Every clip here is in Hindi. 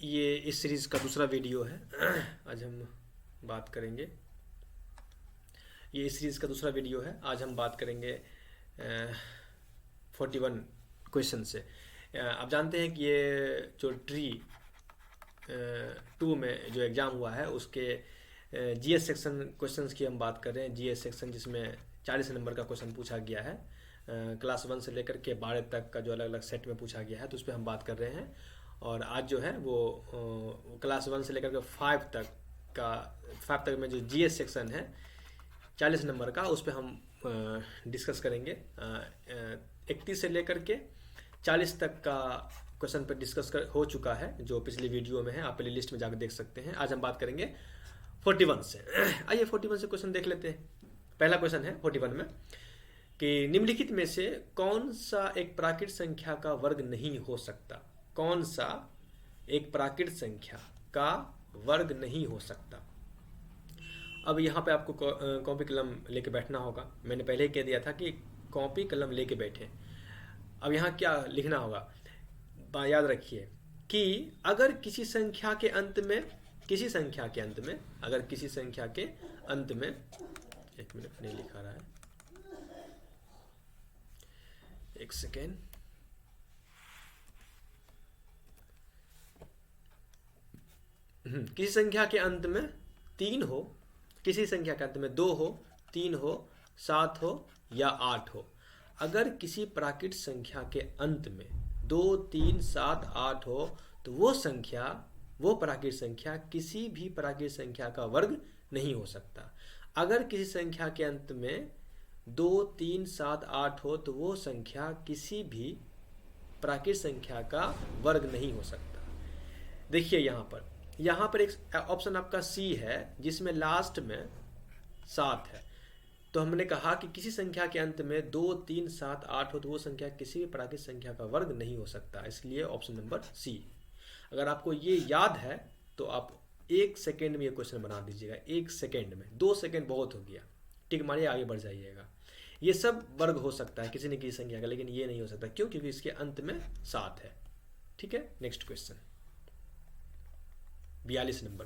ये इस सीरीज़ का दूसरा वीडियो है। आज हम बात करेंगे, ये इस सीरीज़ का दूसरा वीडियो है। आज हम बात करेंगे 41 क्वेश्चन से। आप जानते हैं कि ये जो ट्री 2 में जो एग्ज़ाम हुआ है उसके जीएस सेक्शन क्वेश्चंस की हम बात कर रहे हैं। जीएस सेक्शन जिसमें 40 नंबर का क्वेश्चन पूछा गया है, क्लास 1 से लेकर के 12 तक का जो अलग अलग सेट में पूछा गया है, तो उस पर हम बात कर रहे हैं। और आज जो है वो क्लास 1 से लेकर के 5 तक में जो जीएस सेक्शन है 40 नंबर का, उस पर हम डिस्कस करेंगे। 31 से लेकर के 40 तक का क्वेश्चन पर हो चुका है, जो पिछली वीडियो में है, आप प्ले लिस्ट में जाकर देख सकते हैं। आज हम बात करेंगे 41 से। आइए 41 से क्वेश्चन देख लेते हैं। पहला क्वेश्चन है 41 में कि निम्नलिखित में से कौन सा एक प्राकृत संख्या का वर्ग नहीं हो सकता। कौन सा एक प्राकृत संख्या का वर्ग नहीं हो सकता। अब यहाँ पे आपको कॉपी कलम लेके बैठना होगा। मैंने पहले ही कह दिया था कि कॉपी कलम लेके बैठे। अब यहाँ क्या लिखना होगा, याद रखिए कि अगर किसी संख्या के अंत में, अगर किसी संख्या के अंत में, एक मिनट नहीं लिखा रहा है, एक सेकेंड, किसी संख्या के अंत में 3 हो, किसी संख्या के अंत में 2 हो, 3 हो, 7 हो या 8 हो। अगर किसी प्राकृत संख्या के अंत में 2, 3, 7, 8 हो तो वो प्राकृत संख्या किसी भी प्राकृत संख्या का वर्ग नहीं हो सकता। अगर किसी संख्या के अंत में 2, 3, 7, 8 हो तो वो संख्या किसी भी प्राकृत संख्या का वर्ग नहीं हो सकता। देखिए यहाँ पर एक ऑप्शन आपका सी है जिसमें लास्ट में 7 है। तो हमने कहा कि किसी संख्या के अंत में 2, 3, 7, 8 हो तो वो संख्या किसी भी प्राकृत संख्या का वर्ग नहीं हो सकता, इसलिए ऑप्शन नंबर सी। अगर आपको ये याद है तो आप 1 सेकेंड में ये क्वेश्चन बना दीजिएगा। 1 सेकेंड में, 2 सेकेंड बहुत हो गया, टिक मारिए, आगे बढ़ जाइएगा। ये सब वर्ग हो सकता है किसी न किसी संख्या का, लेकिन ये नहीं हो सकता। क्यों? क्योंकि इसके अंत में 7 है। ठीक है, नेक्स्ट क्वेश्चन 42 नंबर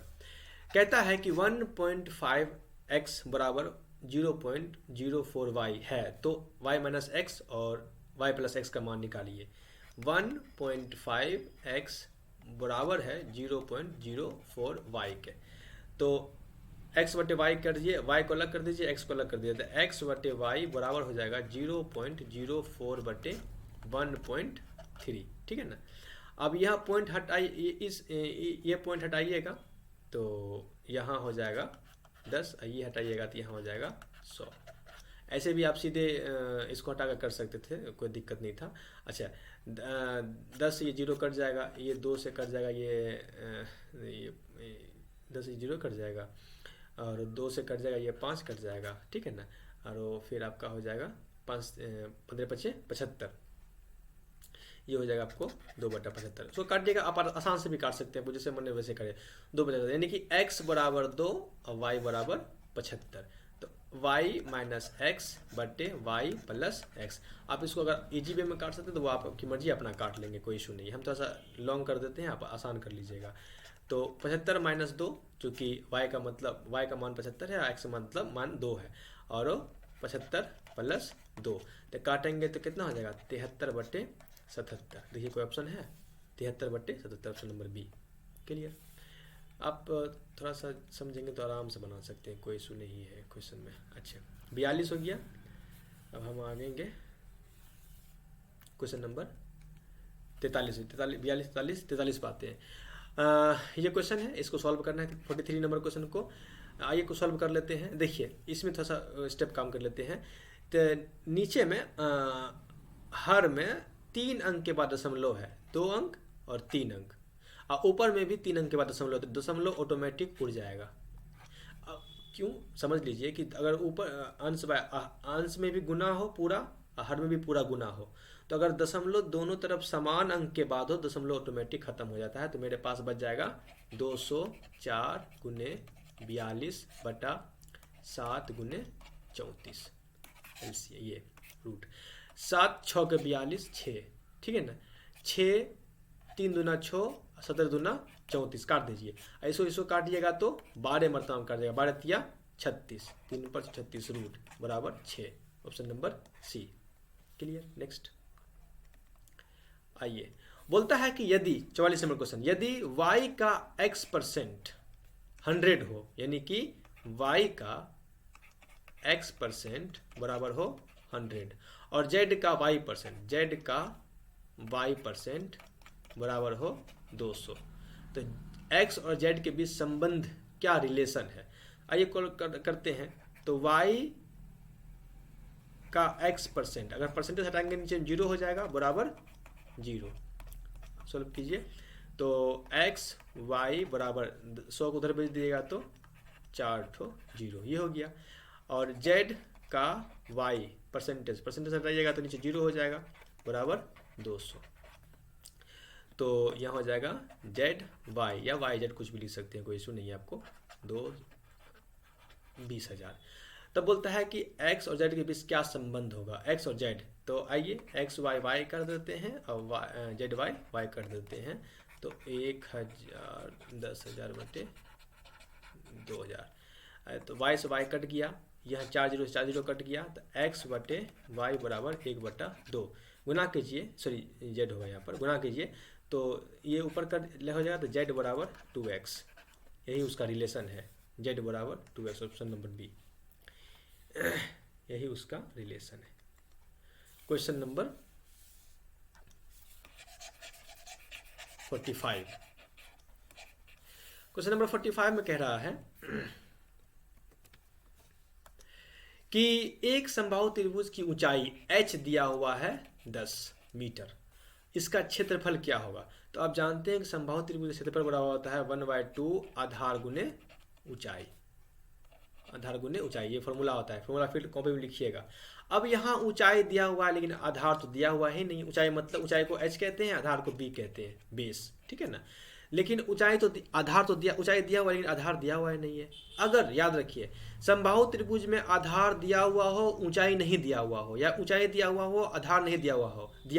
कहता है कि 1.5x बराबर 0.04y है, तो y माइनस एक्स और y प्लस एक्स का मान निकालिए। 1.5x बराबर है 0.04y के, तो x बटे y कर दीजिए, y को अलग कर दीजिए, x को अलग कर दीजिए, तो x बटे y बराबर हो जाएगा 0.04 बटे 1.3। ठीक है ना। अब यह पॉइंट हटाइए, ये पॉइंट हटाइएगा तो यहाँ हो जाएगा 10, ये हटाइएगा तो यहाँ हो जाएगा 100। ऐसे भी आप सीधे इसको हटा कर सकते थे, कोई दिक्कत नहीं था। अच्छा, 10 ये 0 कट जाएगा, ये 2 से कट जाएगा, ये 10 ये 0 कट जाएगा, और 2 से कट जाएगा, ये 5 कट जाएगा। ठीक है ना। और फिर आपका हो जाएगा 5, 15, 25, 75। ये हो जाएगा आपको 2/75। उसको काटिएगा, आप आसान से भी काट सकते हैं, जैसे मन वैसे करें। 2/75 यानी कि x बराबर 2 और y बराबर 75, तो y माइनस एक्स बटे y प्लस एक्स। आप इसको अगर इजी वे में काट सकते हैं तो वो आपकी मर्जी, अपना काट लेंगे, कोई इशू नहीं। हम थोड़ा सा लॉन्ग कर देते हैं, आप आसान कर लीजिएगा। तो 75 माइनस 2, चूँकि y का मान 75 है, x का मतलब मान 2 है, और 75 प्लस 2, तो काटेंगे तो कितना हो जाएगा 73/77। देखिए कोई ऑप्शन है 73/77, ऑप्शन नंबर बी। क्लियर। आप थोड़ा सा समझेंगे तो आराम से बना सकते हैं, कोई इशू नहीं है क्वेश्चन में। अच्छा, 42 हो गया। अब हम आगेंगे क्वेश्चन नंबर 43 पे आते हैं। ये क्वेश्चन है, इसको सॉल्व करना है 43 नंबर क्वेश्चन को। आइए को सॉल्व कर लेते हैं। देखिए इसमें थोड़ा सा स्टेप काम कर लेते हैं। तो नीचे में हर में 3 अंक के बाद दशमलव है, 2 अंक और 3 अंक, और ऊपर में भी 3 अंक के बाद दशमलव, तो दशमलव ऑटोमेटिक उड़ जाएगा। क्यों, समझ लीजिए कि अगर ऊपर अंश में भी गुना हो पूरा, हर में भी पूरा गुना हो, तो अगर दशमलव दोनों तरफ समान अंक के बाद हो, दशमलव ऑटोमेटिक खत्म हो जाता है। तो मेरे पास बच जाएगा 204 गुने 42/7 गुने 34, ये रूट 7, 6 के 42, 6। ठीक है ना। 6, 3 दूना 6, 17 दूना 34 काट दीजिए। ऐसो काटिएगा तो 12 मरतबा में काट जाएगा, 12 तिया 36, 3 पर 36 रूट बराबर 6, option number C. Clear. Next आइए, बोलता है कि यदि 44 नंबर क्वेश्चन, यदि y का x% 100 हो, यानी कि y का x% बराबर हो 100 और z का y% बराबर हो 200, तो x और z के बीच संबंध क्या रिलेशन है, आइए करते हैं। तो y का x%, अगर परसेंटेज हटाएंगे नीचे 0 हो जाएगा, बराबर 0। सॉल्व कीजिए, तो x y बराबर 100 को उधर भेज दिएगा तो 4 ठो 0, ये हो गया। और z का y परसेंटेज हटाइएगा तो नीचे 0 हो जाएगा, बराबर 200। तो यहाँ हो जाएगा z y या y z कुछ भी लिख सकते हैं, कोई इशू नहीं है आपको, 20,000। तब बोलता है कि x और z के बीच क्या संबंध होगा, x और z। तो आइए x y y कर देते हैं और z y y कर देते हैं, तो 1000 10,000 बटे 2000, तो y से y कट गया, यहाँ 4 0 से 4 0 कट गया, तो x बटे y बराबर 1/2 गुना कीजिए, सॉरी z होगा यहाँ पर, गुना कीजिए तो ये ऊपर कट हो जाएगा, तो z बराबर 2x, यही उसका रिलेशन है, z बराबर 2x, ऑप्शन नंबर बी, यही उसका रिलेशन है। क्वेश्चन नंबर 45, क्वेश्चन नंबर 45 में कह रहा है कि एक समबाहु त्रिभुज की ऊंचाई h दिया हुआ है 10 मीटर, इसका क्षेत्रफल क्या होगा। तो आप जानते हैं कि समबाहु त्रिभुज का क्षेत्रफल बराबर होता है 1/2 आधार गुने ऊंचाई, आधार गुने ऊंचाई, ये फॉर्मूला होता है, फॉर्मूला फिर कॉपी में लिखिएगा। अब यहाँ ऊंचाई दिया हुआ है लेकिन आधार तो दिया हुआ है नहीं, ऊंचाई मतलब ऊंचाई को h कहते हैं, आधार को b कहते हैं, बेस, ठीक है ना। लेकिन ऊंचाई तो आधार तो दिया, ऊंचाई दिया हुआ है लेकिन आधार दिया हुआ है नहीं है। अगर याद रखिए समबाहु त्रिभुज में आधार दिया हुआ हो, ऊंचाई नहीं दिया हुआ हो, या ऊंचाई दिया हुआ हो, आधार नहीं दिया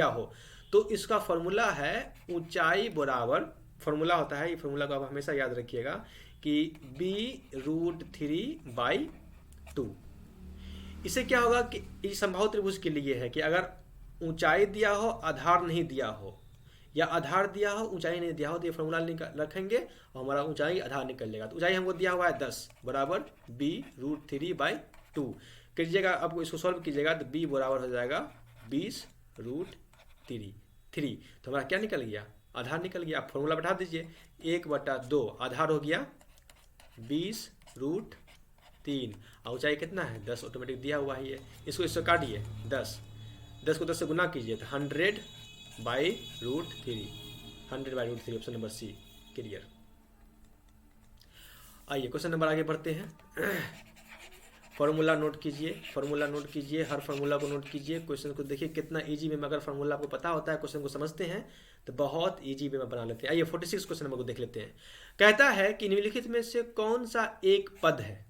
हो, तो इसका फॉर्मूला है ऊंचाई बराबर, फॉर्मूला होता है, ये फॉर्मूला को आप हमेशा याद रखिएगा कि b√3/2। इससे क्या होगा कि इस समबाहु त्रिभुज के लिए है कि अगर ऊंचाई दिया हो, आधार नहीं दिया हो, या आधार दिया हो, ऊंचाई नहीं दिया हो, तो ये फॉर्मूला रखेंगे और हमारा ऊंचाई आधार निकलेगा। तो ऊंचाई हमको दिया हुआ है 10 बराबर b√3/2 कीजिएगा, आपको इसको सॉल्व कीजिएगा तो b बराबर हो जाएगा 20√3, तो हमारा क्या निकल गया, आधार निकल गया। आप फॉर्मूला बैठा दीजिए, 1/2 आधार हो गया 20√3, और ऊंचाई कितना है 10, ऑटोमेटिक दिया हुआ है ये। इसको इससे काटिए, 10 को 10 से गुना कीजिए तो 100/√3, 100/√3, ऑप्शन नंबर सी। क्लियर। आइए क्वेश्चन नंबर आगे बढ़ते हैं। फॉर्मूला नोट कीजिए, फॉर्मूला नोट कीजिए, हर फॉर्मूला को नोट कीजिए। क्वेश्चन को देखिए कितना इजी वे में, अगर फॉर्मूला आपको पता होता है, क्वेश्चन को समझते हैं तो बहुत इजी वे में बना लेते हैं। आइए 46 क्वेश्चन नंबर को देख लेते हैं। कहता है कि निम्नलिखित में से कौन सा एक पद है,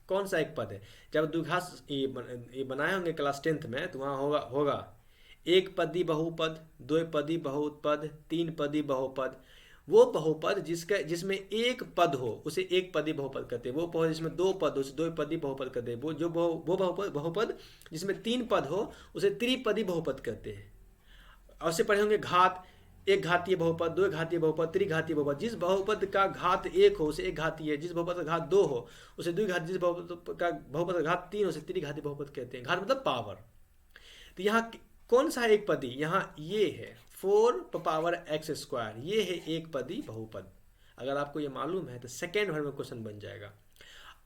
कौन सा एक पद है। जब द्विघात ये बनाए होंगे क्लास 10th में, तो वहाँ होगा एक पदी बहुपद, दो पदी बहुपद, तीन पदी बहुपद। वो बहुपद जिसमें एक पद हो उसे एक पदी बहुपद कहते हैं। वो बहुपद जिसमें दो पद हो उसे दो पदी बहुपद कहते हैं। वो बहुपद जिसमें तीन पद हो उसे त्रिपदी बहुपद कहते हैं। ऐसे पढ़े होंगे घात, एक घातीय बहुपद, दो घातीय बहुपद, त्रिघातीय बहुपद। जिस बहुपद का घात एक हो उसे एक घातीय है, जिस बहुपद का घात दो हो उसे द्विघातीय, जिस बहुपद का घात तीन हो उसे त्रिघातीय बहुपद कहते हैं। घात मतलब पावर। तो यहाँ कौन सा एक पदी, यहाँ ये है 4x², ये है एक पदी बहुपद। अगर आपको ये मालूम है तो सेकेंड वर्ड में क्वेश्चन बन जाएगा।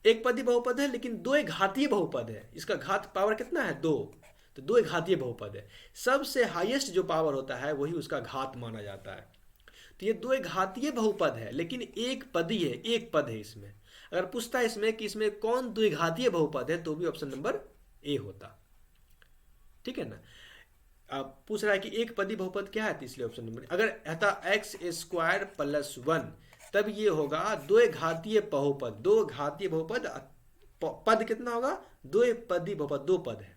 एक पदी बहुपद है लेकिन दो घातीय बहुपद है, इसका घात पावर कितना है 2, तो दो घातीय बहुपद है। सबसे हाईएस्ट जो पावर होता है वही उसका घात माना जाता है। तो ये दो घातीय बहुपद है लेकिन एक पदी है, एक पद है इसमें। अगर पूछता है इसमें कि इसमें कौन द्विघातीय बहुपद है तो भी ऑप्शन नंबर ए होता, ठीक है ना। आप पूछ रहा है कि एक पदी बहुपद क्या है, तो इसलिए ऑप्शन नंबर। अगर कहता x² + 1 तब ये होगा दो घातीय बहुपद। दो घातीय बहुपद, पद कितना होगा, दो पदी बहुपद, दो पद है।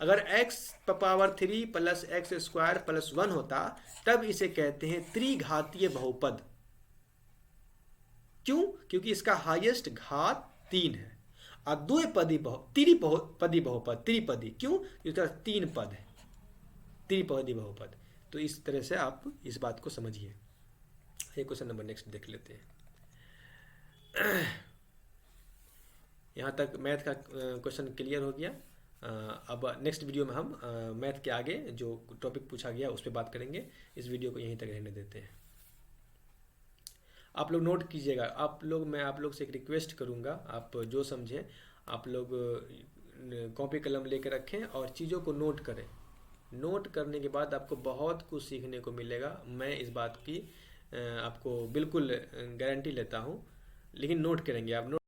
अगर x power 3 plus x square plus 1 होता तब इसे कहते हैं त्रिघातीय बहुपद। क्यों? क्योंकि इसका हाईएस्ट घात 3 है। और द्विपदी त्रिपदी बहुपद, त्रिपदी क्यों? इसका 3 पद है, त्रिपदी बहुपद। तो इस तरह से आप इस बात को समझिए। ये क्वेश्चन नंबर नेक्स्ट देख लेते हैं। यहाँ तक मैथ का क्वेश्चन क्लियर हो गया। अब नेक्स्ट वीडियो में हम मैथ के आगे जो टॉपिक पूछा गया उस पर बात करेंगे। इस वीडियो को यहीं तक रहने देते हैं। आप लोग नोट कीजिएगा। मैं आप लोग से एक रिक्वेस्ट करूँगा, आप जो समझें आप लोग कॉपी कलम लेकर रखें और चीज़ों को नोट करें। नोट करने के बाद आपको बहुत कुछ सीखने को मिलेगा। मैं इस बात की आपको बिल्कुल गारंटी लेता हूँ। लेकिन नोट करेंगे आप।